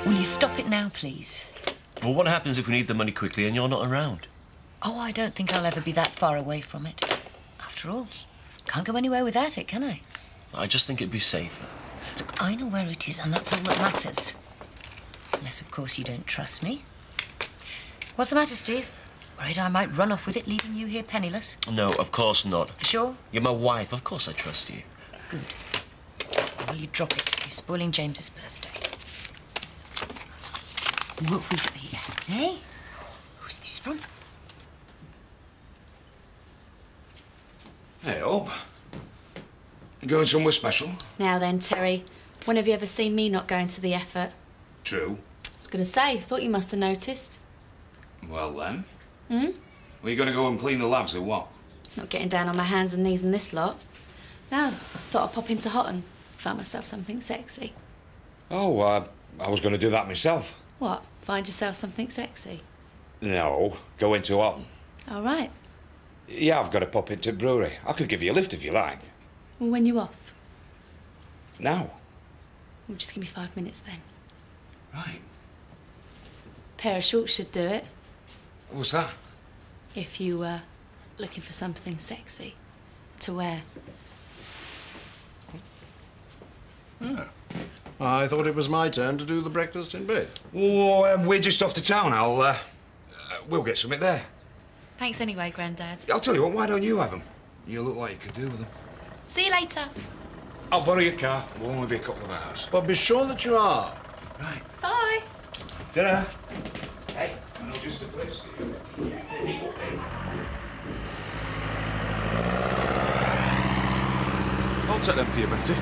Will you stop it now, please? Well, what happens if we need the money quickly and you're not around? Oh, I don't think I'll ever be that far away from it. After all, can't go anywhere without it, can I? I just think it'd be safer. Look, I know where it is, and that's all that matters. Unless, of course, you don't trust me. What's the matter, Steve? Worried I might run off with it, leaving you here penniless? No, of course not. Sure? You're my wife. Of course I trust you. Good. Will you drop it? You're spoiling James's birthday. What have we got here? Hey? Who's this from? Hey, Hope. You going somewhere special? Now then, Terry, when have you ever seen me not going to the effort? True. I was going to say, thought you must have noticed. Well, then. Were you going to go and clean the lavs or what? Not getting down on my hands and knees in this lot. No, thought I'd pop into Hotton. Found myself something sexy. Oh, I was going to do that myself. What? Find yourself something sexy? No, go into Hotton. All right. Yeah, I've got to pop into the brewery. I could give you a lift if you like. Well, when you off? Now? Well, just give me 5 minutes then. Right. Pair of shorts should do it. What's that? If you were looking for something sexy to wear. Oh. I thought it was my turn to do the breakfast in bed. Oh, we're just off to town. We'll get something there. Thanks anyway, Grandad. I'll tell you what, why don't you have them? You look like you could do with them. See you later. I'll borrow your car. We'll only be a couple of hours. But be sure that you are. Right. Bye. Ta-ra. Hey, I know just the place for you. I'll take them for you, Betty.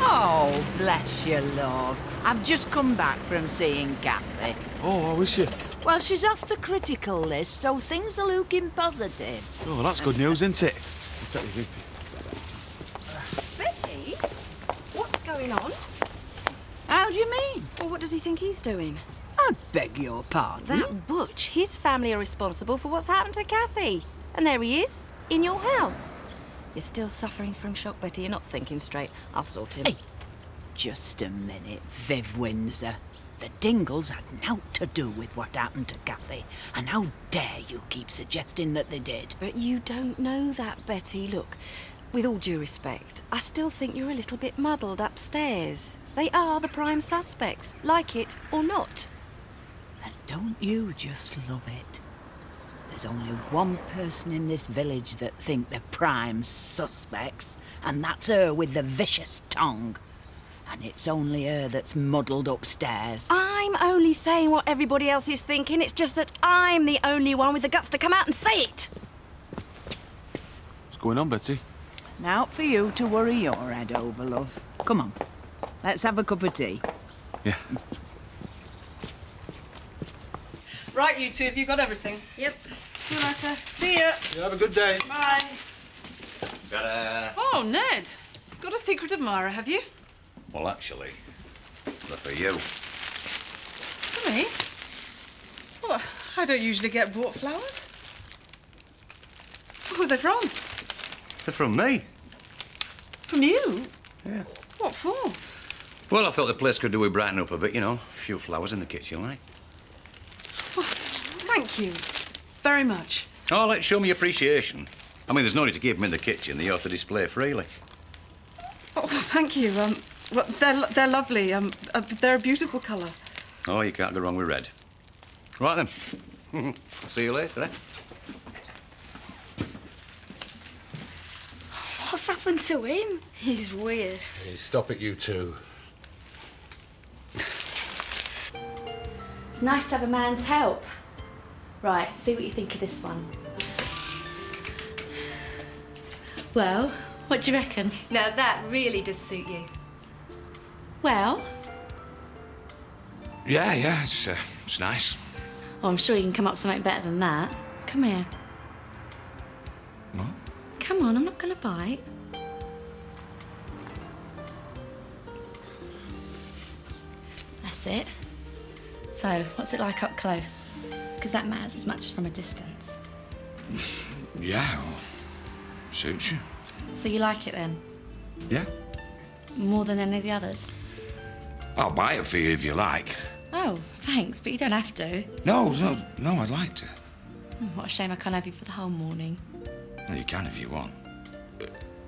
Oh, bless you, love. I've just come back from seeing Kathy. Oh, how is she? Well, she's off the critical list, so things are looking positive. Oh, that's good news, isn't it? I'll take you, Betty? What's going on? How do you mean? Well, what does he think he's doing? I beg your pardon? That Butch, his family are responsible for what's happened to Kathy. And there he is, in your house. You're still suffering from shock, Betty. You're not thinking straight. I'll sort him. Hey, just a minute, Viv Windsor. The Dingles had naught to do with what happened to Kathy. And how dare you keep suggesting that they did? But you don't know that, Betty. Look, with all due respect, I still think you're a little bit muddled upstairs. They are the prime suspects, like it or not. And don't you just love it? There's only one person in this village that think they're prime suspects, and that's her with the vicious tongue. And it's only her that's muddled upstairs. I'm only saying what everybody else is thinking. It's just that I'm the only one with the guts to come out and say it. What's going on, Betty? Now for you to worry your head over, love. Come on, let's have a cup of tea. Yeah. Right, you two, have you got everything? Yep. See you later. See ya. You have a good day. Bye. Ta-da. Oh, Ned. Got a secret admirer, have you? Well, actually, they're for you. For me? Well, I don't usually get bought flowers. Who are they from? They're from me. From you? Yeah. What for? Well, I thought the place could do with brightening up a bit, you know. A few flowers in the kitchen, like. Well, thank you very much. Oh, let's show me appreciation. I mean, there's no need to keep them in the kitchen. They're yours to display freely. Oh, thank you. Well, they're lovely. They're a beautiful colour. Oh, you can't go wrong with red. Right then. I'll see you later, eh? What's happened to him? He's weird. Hey, stop it, you two. It's nice to have a man's help. Right, see what you think of this one. Well, what do you reckon? Now, that really does suit you. Well, Yeah, it's nice. oh, I'm sure you can come up with something better than that. Come here. What? Come on, I'm not going to bite. That's it. So, what's it like up close? Because that matters as much as from a distance. Yeah, well, suits you. So you like it then? Yeah. More than any of the others? I'll buy it for you if you like. Oh, thanks, but you don't have to. No, I'd like to. What a shame I can't have you for the whole morning. Well, you can if you want.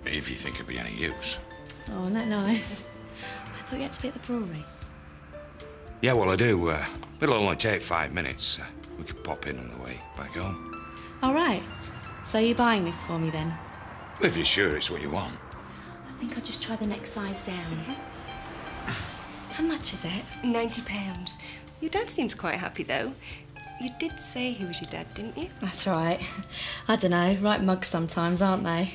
If you think it'd be any use. Oh, isn't that nice? I thought you had to be at the brewery. Yeah, well, I do. It'll only take 5 minutes. We could pop in on the way back home. All right. So you're buying this for me then? If you're sure it's what you want. I think I'll just try the next size down. How much is it? £90. Your dad seems quite happy, though. You did say he was your dad, didn't you? That's right. I don't know, right mugs sometimes, aren't they?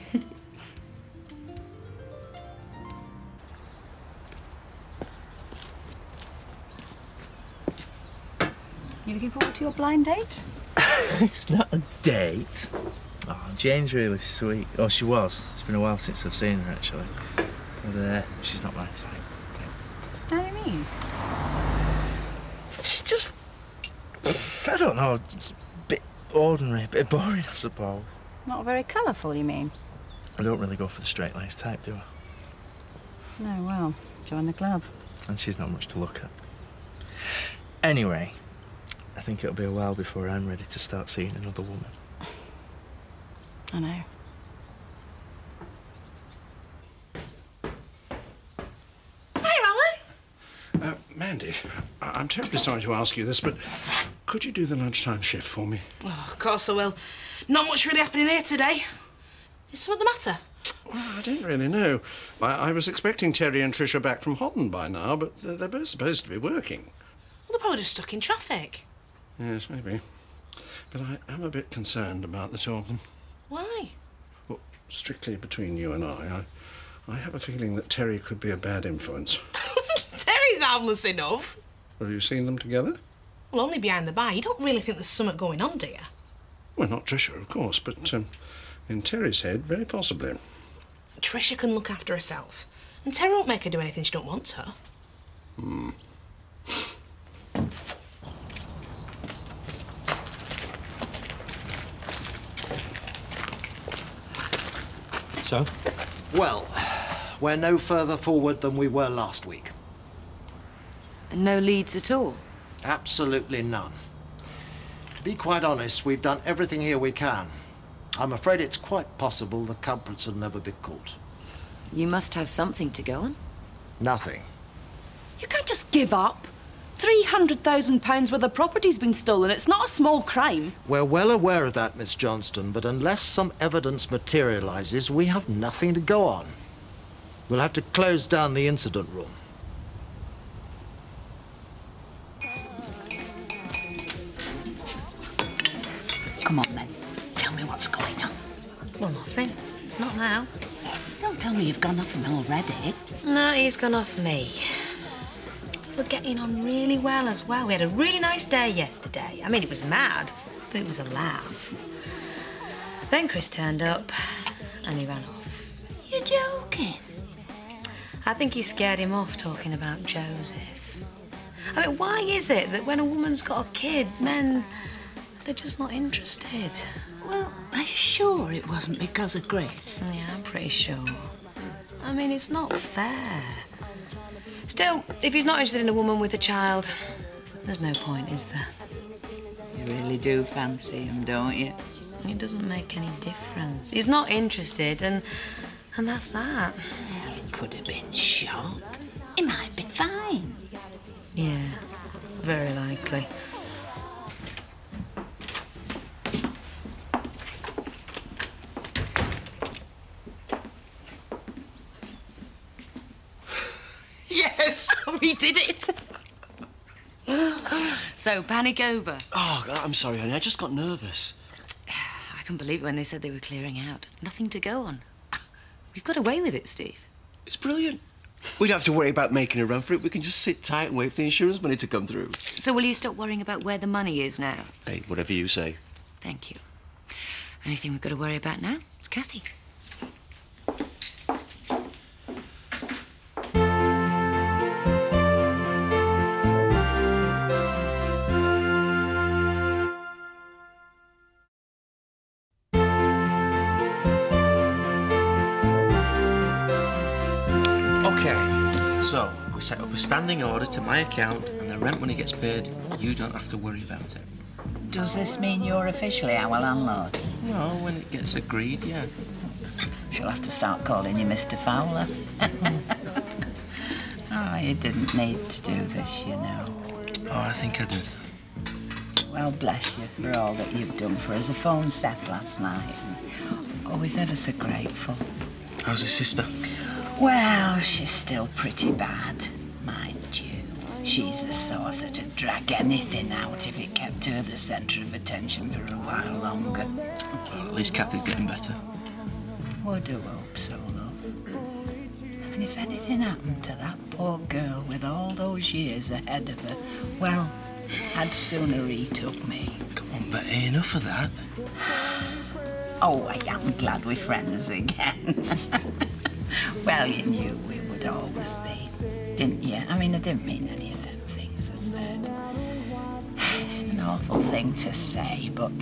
You looking forward to your blind date? It's not a date. Oh, Jane's really sweet. Oh, she was. It's been a while since I've seen her, actually. But she's not my type. How do you mean? She just... I don't know. Just a bit ordinary, a bit boring, I suppose. Not very colourful, you mean? I don't really go for the straight-laced type, do I? No, well, join the club. And she's not much to look at. Anyway, I think it'll be a while before I'm ready to start seeing another woman. I know. Mandy, I'm terribly sorry to ask you this, but could you do the lunchtime shift for me? Oh, of course I will. Not much really happening here today. Is something the matter? Well, I don't really know. I was expecting Terry and Tricia back from Hodden by now, but they're both supposed to be working. Well, they're probably just stuck in traffic. Yes, maybe. But I am a bit concerned about the two of them. Why? Well, strictly between you and I have a feeling that Terry could be a bad influence. Terry's harmless enough. Have you seen them together? Well, only behind the bar. You don't really think there's something going on, do you? Well, not Tricia, of course, but in Terry's head, very possibly. Tricia can look after herself. And Terry won't make her do anything she don't want her. Hmm. So? Well, we're no further forward than we were last week. And no leads at all? Absolutely none. To be quite honest, we've done everything here we can. I'm afraid it's quite possible the culprits will never be caught. You must have something to go on. Nothing. You can't just give up. £300,000 worth of property's been stolen. It's not a small crime. We're well aware of that, Miss Johnston, but unless some evidence materialises, we have nothing to go on. We'll have to close down the incident room. Come on, then. Tell me what's going on. Well, nothing. Not now. Don't tell me you've gone off him already. No, he's gone off me. We're getting on really well as well. We had a really nice day yesterday. I mean, it was mad, but it was a laugh. Then Chris turned up and he ran off. You're joking. I think he scared him off talking about Joseph. I mean, why is it that when a woman's got a kid, men, they're just not interested? Well, are you sure it wasn't because of Grace? Yeah, I'm pretty sure. I mean, it's not fair. Still, if he's not interested in a woman with a child, there's no point, is there? You really do fancy him, don't you? It doesn't make any difference. He's not interested, and that's that. Well, it could have been shock. He might have been fine. Yeah, very likely. Yes, we did it. So, panic over. Oh, God, I'm sorry, honey. I just got nervous. I couldn't believe it when they said they were clearing out. Nothing to go on. We've got away with it, Steve. It's brilliant. We don't have to worry about making a run for it. We can just sit tight and wait for the insurance money to come through. So will you stop worrying about where the money is now? Hey, whatever you say. Thank you. Only thing we've got to worry about now is Kathy. Okay, so We set up a standing order to my account, and the rent money gets paid. You don't have to worry about it. Does this mean you're officially our landlord? Well, when it gets agreed, yeah. She'll have to start calling you Mr. Fowler. Oh, you didn't need to do this, you know. Oh, I think I did. Well, bless you for all that you've done for us. The phone set last night. Always ever so grateful. How's your sister? Well, she's still pretty bad, mind you. She's the sort that'd drag anything out if it kept her the centre of attention for a while longer. Well, at least Kathy's getting better. Would do hope so, love. And if anything happened to that poor girl with all those years ahead of her, well, I'd sooner he took me. Come on, Betty, enough of that. Oh, I am glad we're friends again. Well, you knew we would always be, didn't you? I mean, I didn't mean any of them things I said. It's an awful thing to say, but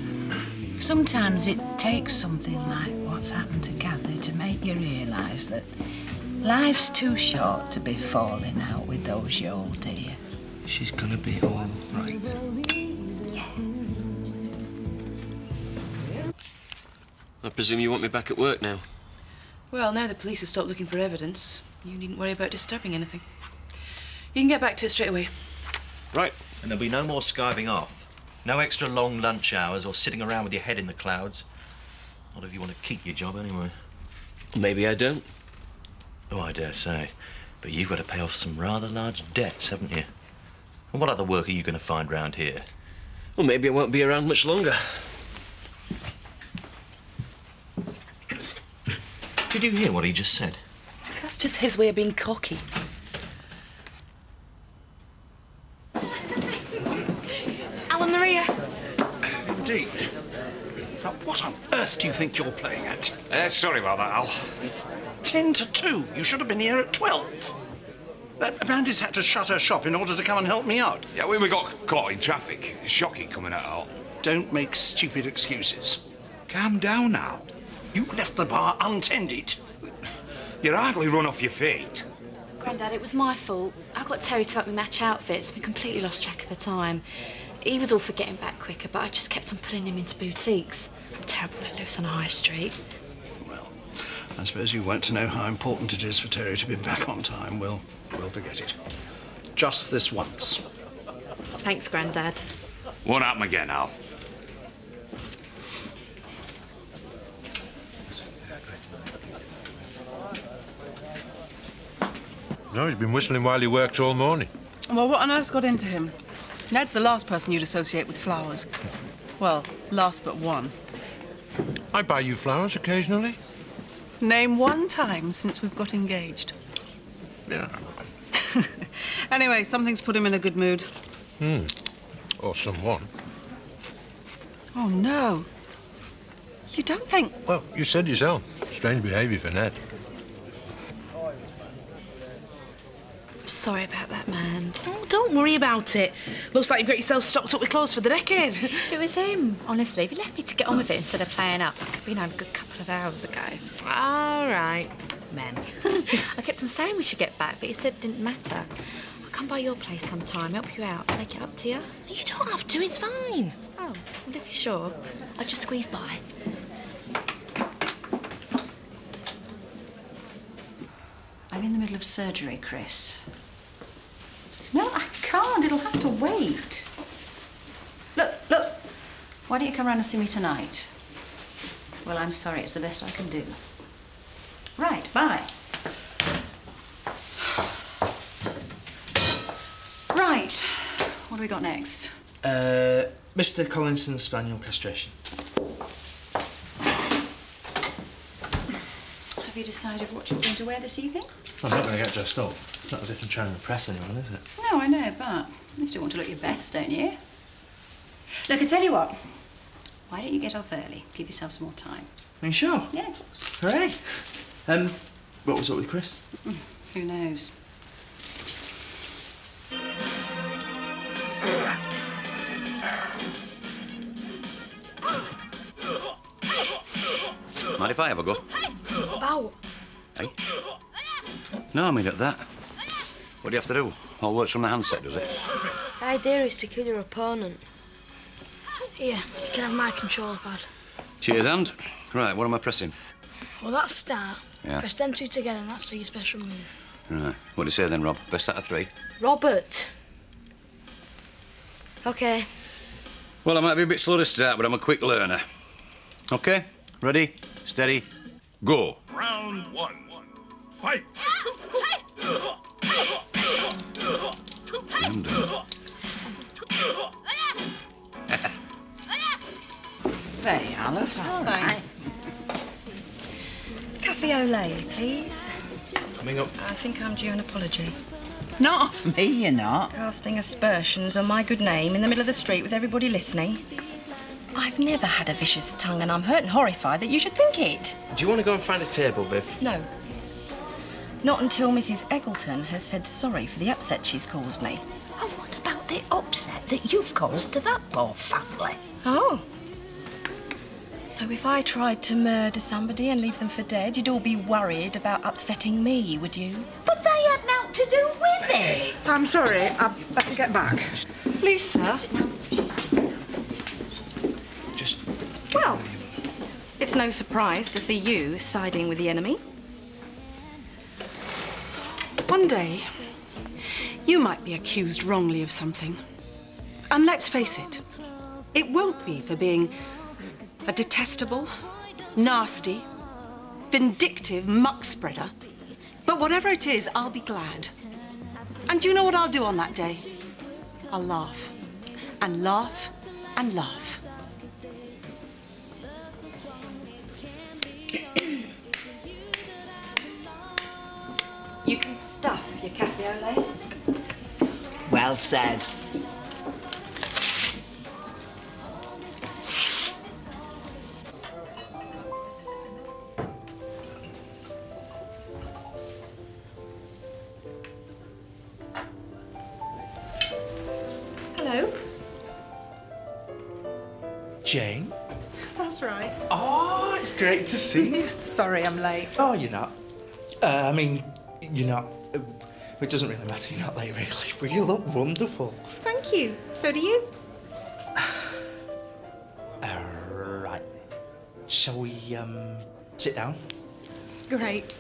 sometimes it takes something like what's happened to Kathy to make you realise that life's too short to be falling out with those you hold dear. She's gonna be all right. Yeah. I presume you want me back at work now? Well, now the police have stopped looking for evidence, you needn't worry about disturbing anything. You can get back to it straight away. Right. And there'll be no more skiving off. No extra long lunch hours or sitting around with your head in the clouds. Not if you want to keep your job, anyway. Maybe I don't. Oh, I dare say. But you've got to pay off some rather large debts, haven't you? And what other work are you going to find round here? Well, maybe I won't be around much longer. Did you hear what he just said? That's just his way of being cocky. Alan, Maria. Indeed. Now, what on earth do you think you're playing at? Sorry about that, Al. It's 10 to 2. You should have been here at 12. Brandy's had to shut her shop in order to come and help me out. Yeah, we got caught in traffic. It's shocking coming out, Al. Don't make stupid excuses. Calm down now. You left the bar untended. You're hardly run off your feet. Grandad, it was my fault. I got Terry to help me match outfits. We completely lost track of the time. He was all for getting back quicker, but I just kept on pulling him into boutiques. I'm terrible let loose on a high street. Well, I suppose you won't know how important it is for Terry to be back on time. We'll forget it. Just this once. Thanks, Grandad. Won't happen again, Al. No, he's been whistling while he works all morning. Well, what on earth's got into him? Ned's the last person you'd associate with flowers. Well, last but one. I buy you flowers occasionally. Name one time since we've got engaged. Yeah. Anyway, something's put him in a good mood. Or someone. Oh, no. You don't think... Well, you said yourself. Strange behaviour for Ned. Sorry about that, man. Oh, don't worry about it. Looks like you've got yourself stocked up with clothes for the decade. It was him, honestly. If he left me to get on with it instead of playing up, I could have been home a good couple of hours ago. All right. Men. I kept on saying we should get back, but he said it didn't matter. I'll come by your place sometime, help you out, make it up to you. You don't have to, it's fine. Oh, well, if you're sure, I'll just squeeze by. I'm in the middle of surgery, Chris. No, I can't. It'll have to wait. Look. Why don't you come round and see me tonight? Well, I'm sorry. It's the best I can do. Right, bye. Right. What do we got next? Mr. Collinson's spaniel castration. Have you decided what you're going to wear this evening? I'm not going to get dressed up. It's not as if I'm trying to impress anyone, is it? No, I know, but you still want to look your best, don't you? Look, I tell you what. Why don't you get off early? Give yourself some more time. Are you sure? Yeah, of course. Hooray! What was up with Chris? Who knows? Mind if I have a go? Wow. Hey? No, I mean at that. What do you have to do? All works from the handset, does it? The idea is to kill your opponent. Here, you can have my controller pad. Cheers, and. Right, what am I pressing? Well, that's start. Yeah. Press them two together and that's for your special move. Right. What do you say then, Rob? Best out of 3? Robert! OK. Well, I might be a bit slow to start, but I'm a quick learner. OK? Ready? Steady? Go. Round 1. Fight! There you are, love. All right. Cafe au lait, please. Coming up. I think I'm due an apology. Not off me, you're not. Casting aspersions on my good name in the middle of the street with everybody listening. I've never had a vicious tongue, and I'm hurt and horrified that you should think it. Do you want to go and find a table, Viv? No. Not until Mrs. Eggleton has said sorry for the upset she's caused me. And what about the upset that you've caused to that poor family? Oh. So if I tried to murder somebody and leave them for dead, you'd all be worried about upsetting me, would you? But they had naught to do with it. I'm sorry, I've got to get back. Lisa? Well, it's no surprise to see you siding with the enemy. One day, you might be accused wrongly of something. And let's face it, it won't be for being a detestable, nasty, vindictive muck spreader. But whatever it is, I'll be glad. And do you know what I'll do on that day? I'll laugh. And laugh and laugh. You can stuff your cafe au lait. Well said. Hello? Jane? That's right. Oh, it's great to see you. Sorry, I'm late. Oh, you're not. I mean, you're not. It doesn't really matter, you're not late, really. But you look wonderful. Thank you. So do you? Right. Shall we, sit down? Great.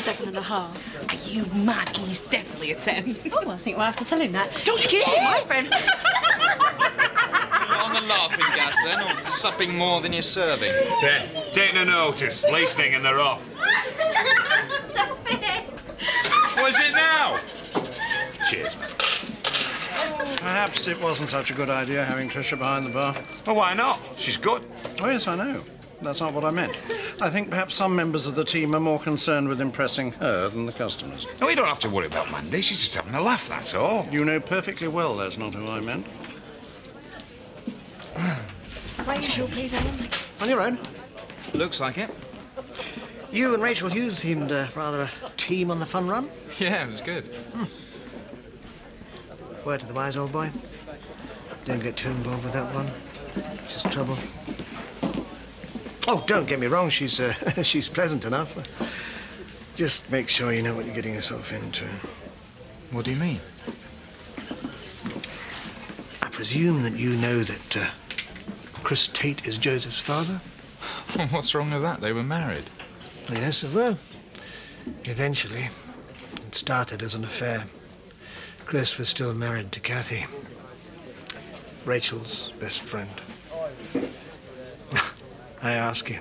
Seven and a half. Are you mad? He's definitely a 10. Oh, I think we'll have to tell him that. Don't you Excuse me, my friend. On the laughing gas then, or supping more than you're serving? Yeah, take no notice. Least thing and they're off. Stop it. What's it now? Cheers. Perhaps it wasn't such a good idea having Tricia behind the bar. Well, why not? She's good. Oh, yes, I know. That's not what I meant. I think perhaps some members of the team are more concerned with impressing her than the customers. No, we don't have to worry about Mandy. She's just having a laugh, that's all. You know perfectly well that's not who I meant. My usual, please, Ellen. On your own? Looks like it. You and Rachel Hughes seemed rather a team on the fun run. Yeah, it was good. Word to the wise, old boy. Don't get too involved with that one. She's trouble. Oh, don't get me wrong, she's she's pleasant enough. Just make sure you know what you're getting yourself into. What do you mean? I presume that you know that Chris Tate is Joseph's father? What's wrong with that? They were married. Yes, they were. Eventually. It started as an affair. Chris was still married to Kathy, Rachel's best friend. I ask you,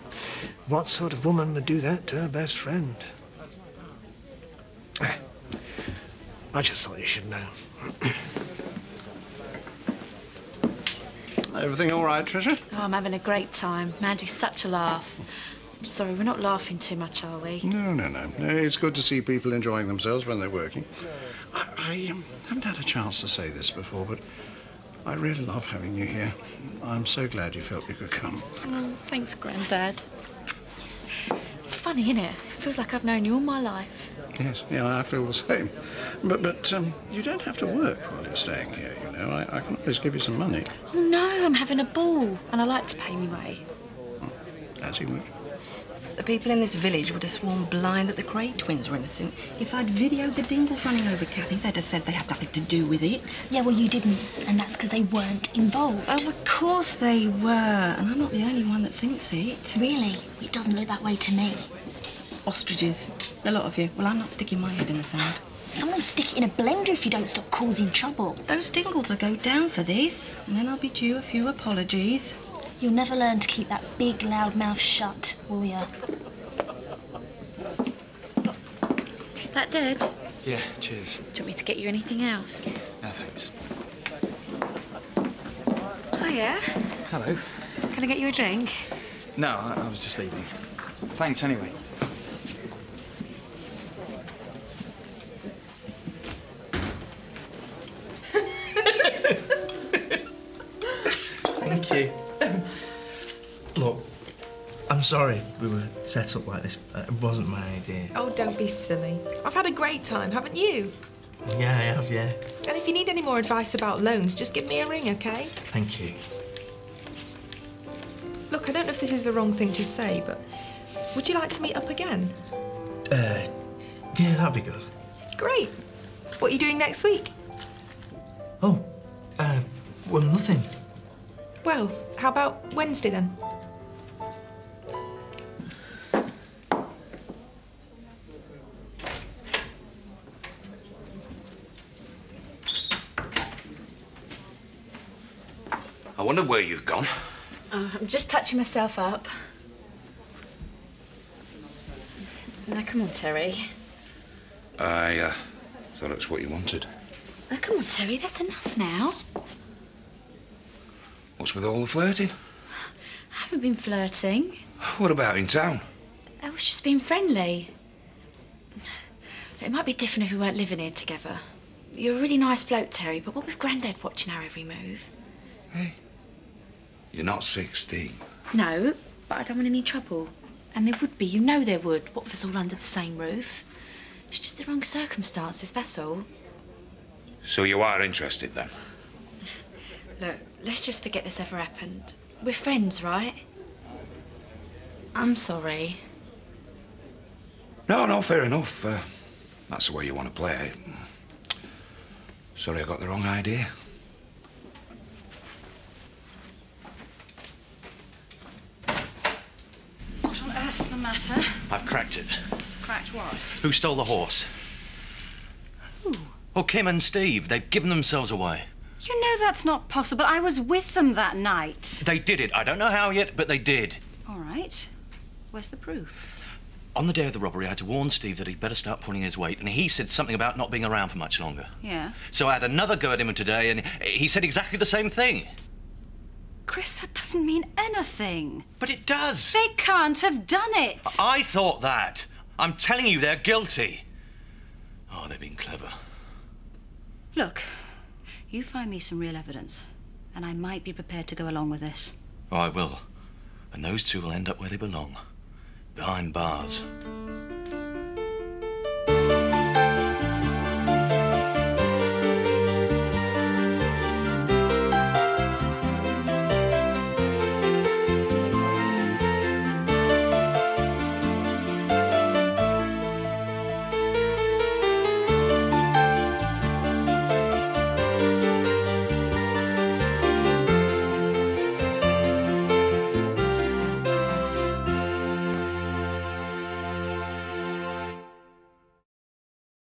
what sort of woman would do that to her best friend? I just thought you should know. Everything all right, Tricia? Oh, I'm having a great time. Mandy's such a laugh. Sorry, we're not laughing too much, are we? No. It's good to see people enjoying themselves when they're working. I haven't had a chance to say this before, but I really love having you here. I'm so glad you felt you could come. Oh, thanks, Grandad. It's funny, isn't it? It feels like I've known you all my life. Yes, yeah, I feel the same. But you don't have to work while you're staying here, you know. I can always give you some money. Oh, no, I'm having a ball, and I like to pay me way. As you wish. The people in this village would have sworn blind that the Cray twins were innocent. If I'd videoed the Dingles running over Kathy, they'd have said they had nothing to do with it. Yeah, well, you didn't, and that's because they weren't involved. Oh, of course they were, and I'm not the only one that thinks it. Really? It doesn't look that way to me. Ostriches. A lot of you. Well, I'm not sticking my head in the sand. Someone will stick it in a blender if you don't stop causing trouble. Those Dingles will go down for this, and then I'll be due a few apologies. You'll never learn to keep that big, loud mouth shut, will you? That dead? Yeah, cheers. Do you want me to get you anything else? No, thanks. Hiya. Hello. Can I get you a drink? No, I was just leaving. Thanks anyway. Thank you. Look, I'm sorry we were set up like this. It wasn't my idea. Oh, don't be silly. I've had a great time, haven't you? Yeah, I have, yeah. And if you need any more advice about loans, just give me a ring, OK? Thank you. Look, I don't know if this is the wrong thing to say, but would you like to meet up again? Yeah, that'd be good. Great. What are you doing next week? Oh, well, nothing. Well, how about Wednesday then? I wonder where you've gone. I'm just touching myself up. Now, come on, Terry. I thought it was what you wanted. Now, come on, Terry, that's enough now. What's with all the flirting? I haven't been flirting. What about in town? I was just being friendly. It might be different if we weren't living here together. You're a really nice bloke, Terry, but what with Grandad watching our every move? Hey, you're not 16. No, but I don't want any trouble. And there would be, you know there would. What with us all under the same roof? It's just the wrong circumstances, that's all. So you are interested then? Look, let's just forget this ever happened. We're friends, right? I'm sorry. No, fair enough. That's the way you want to play it. Sorry I got the wrong idea. What on earth's the matter? I've cracked it. Cracked what? Who stole the horse? Who? Oh, Kim and Steve. They've given themselves away. You know that's not possible. I was with them that night. They did it. I don't know how yet, but they did. All right. Where's the proof? On the day of the robbery, I had to warn Steve that he'd better start pulling his weight, and he said something about not being around for much longer. Yeah. So I had another go at him today, and he said exactly the same thing. Chris, that doesn't mean anything. But it does. They can't have done it. I thought that. I'm telling you, they're guilty. Oh, they've been clever. Look, you find me some real evidence, and I might be prepared to go along with this. Oh, I will. And those two will end up where they belong. Behind bars.